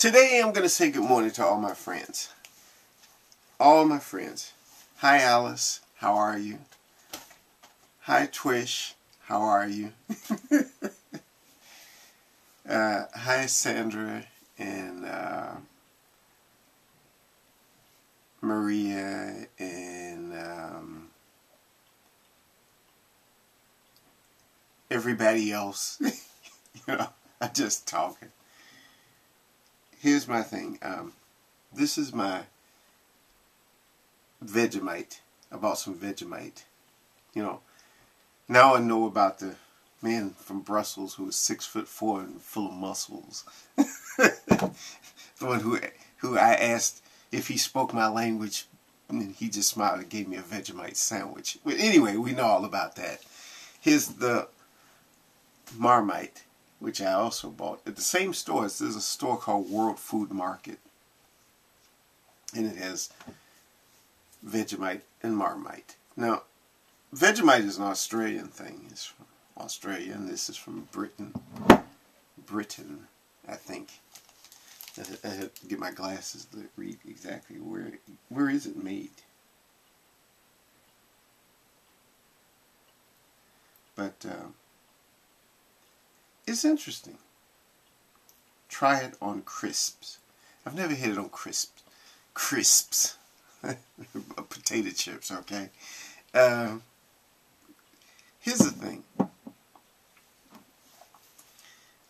Today I'm going to say good morning to all my friends. All my friends. Hi Alice, how are you? Hi Twish, how are you? Hi Sandra and Maria and everybody else. I'm just talking. Here's my thing. This is my Vegemite. I bought some Vegemite. Now I know about the man from Brussels who was 6'4" and full of muscles. The one who I asked if he spoke my language, and he just smiled and gave me a Vegemite sandwich. But anyway, we know all about that. Here's the Marmite, which I also bought at the same store. There's a store called World Food Market, and it has Vegemite and Marmite. Now, Vegemite is an Australian thing. It's from Australia, and this is from Britain. I think. I have to get my glasses to read exactly where is it made. But it's interesting. Try it on crisps. I've never had it on crisps. Crisps. Potato chips, okay? Here's the thing.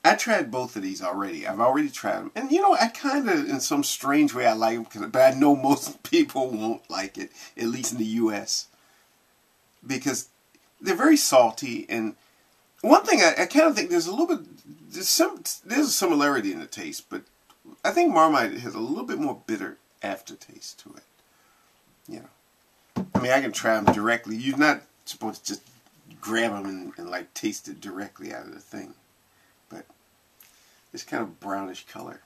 I tried both of these already. I've already tried them. And I kind of, in some strange way, I like them. But I know most people won't like it, at least in the U.S. Because they're very salty. And one thing, I kind of think there's a little bit, there's a similarity in the taste. But I think Marmite has a little bit more bitter aftertaste to it. I mean, I can try them directly. You're not supposed to just grab them and like taste it directly out of the thing. But it's kind of brownish color.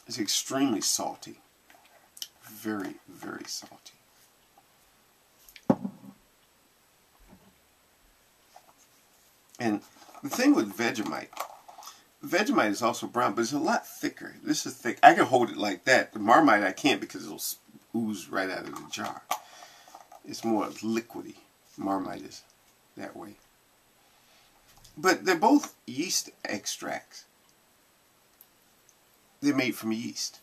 It's extremely salty. Very, very salty. And the thing with Vegemite is also brown, but it's a lot thicker. This is thick. I can hold it like that. The Marmite I can't because it'll ooze right out of the jar. It's more liquidy. Marmite is that way. But they're both yeast extracts. They're made from yeast.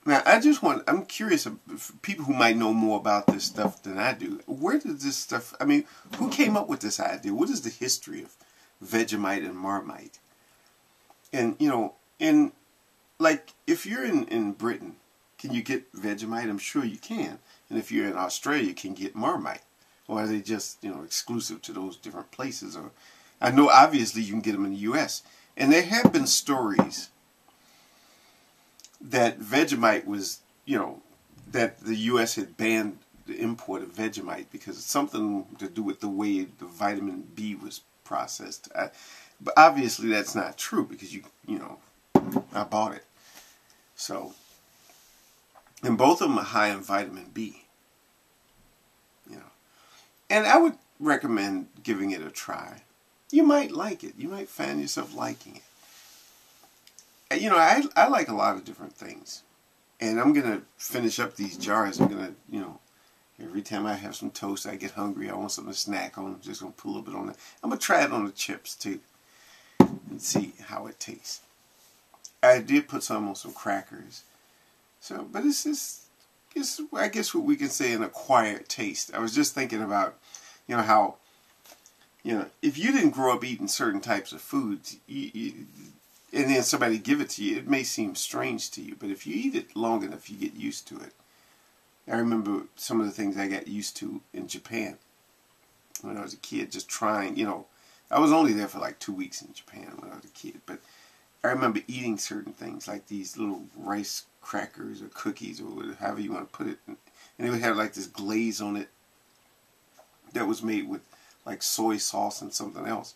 Now, I'm curious of people who might know more about this stuff than I do. Where did this stuff, I mean, who came up with this idea? What is the history of Vegemite and Marmite? And, like, if you're in Britain, can you get Vegemite? I'm sure you can. And if you're in Australia, you can get Marmite. Or are they just, exclusive to those different places? Or I know, obviously, you can get them in the U.S. And there have been stories that Vegemite was, that the U.S. had banned the import of Vegemite because it's something to do with the way the vitamin B was processed. But obviously that's not true because I bought it. So, and both of them are high in vitamin B. And I would recommend giving it a try. You might like it. You might find yourself liking it. I like a lot of different things. And I'm going to finish up these jars. I'm going to, every time I have some toast, I get hungry. I want something to snack on. I'm just going to put a little bit on it. I'm going to try it on the chips, too. And see how it tastes. I did put some on some crackers. So, but it's I guess what we can say an acquired taste. I was just thinking about, how, if you didn't grow up eating certain types of foods, and then somebody give it to you, it may seem strange to you. But if you eat it long enough, you get used to it. I remember some of the things I got used to in Japan when I was a kid, just trying, I was only there for like 2 weeks in Japan when I was a kid, but I remember eating certain things like these little rice crackers or cookies or however you want to put it, and they would have like this glaze on it that was made with like soy sauce and something else.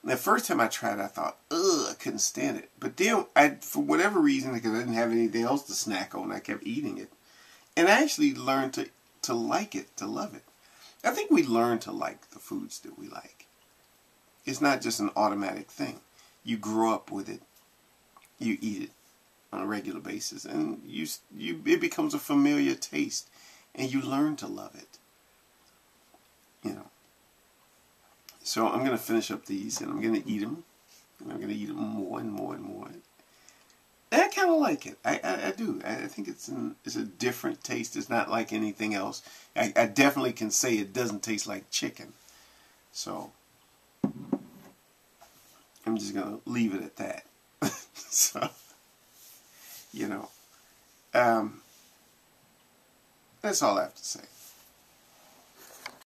And the first time I tried it, I thought, ugh, I couldn't stand it. But then, for whatever reason, because I didn't have anything else to snack on, I kept eating it. And I actually learned to like it, to love it. I think we learn to like the foods that we like. It's not just an automatic thing. you grow up with it. You eat it on a regular basis, and it becomes a familiar taste, and you learn to love it. You know. So I'm going to finish up these, and I'm going to eat them. And I'm going to eat them more and more and more. And I kind of like it. I do. I think it's a different taste. It's not like anything else. I definitely can say it doesn't taste like chicken. So I'm just going to leave it at that. So, you know, that's all I have to say.